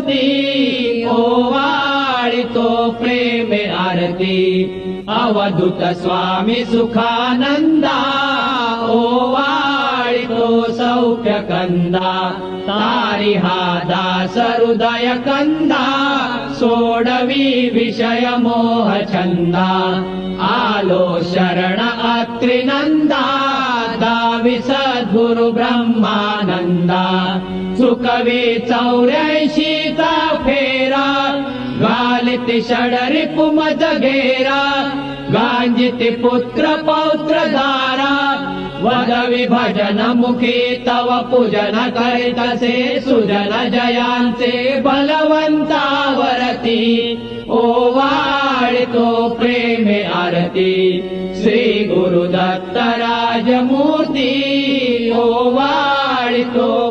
मूर्ती ओवाळितो प्रेमे आरती अवधूत स्वामी सुखानंदा ओवाळितो सौख्य कंदा तारी हा दास हृदय कंदा सोडवी विषय मोह छंदा आलो शरण अत्रिनंदा दावी सद्गुरु ब्रह्मानंदा चुकवी 84चा फेरा घालिती षडरिपु मज घेरा गांजिती पुत्र पौत्र दारा वदवी भजन मुखी तव पूजन करितसे सुजन जयांचे बलवंतावरती ओवाळितो प्रेमे आरती श्री गुरु दत्त राजमूर्ती ओवाळितो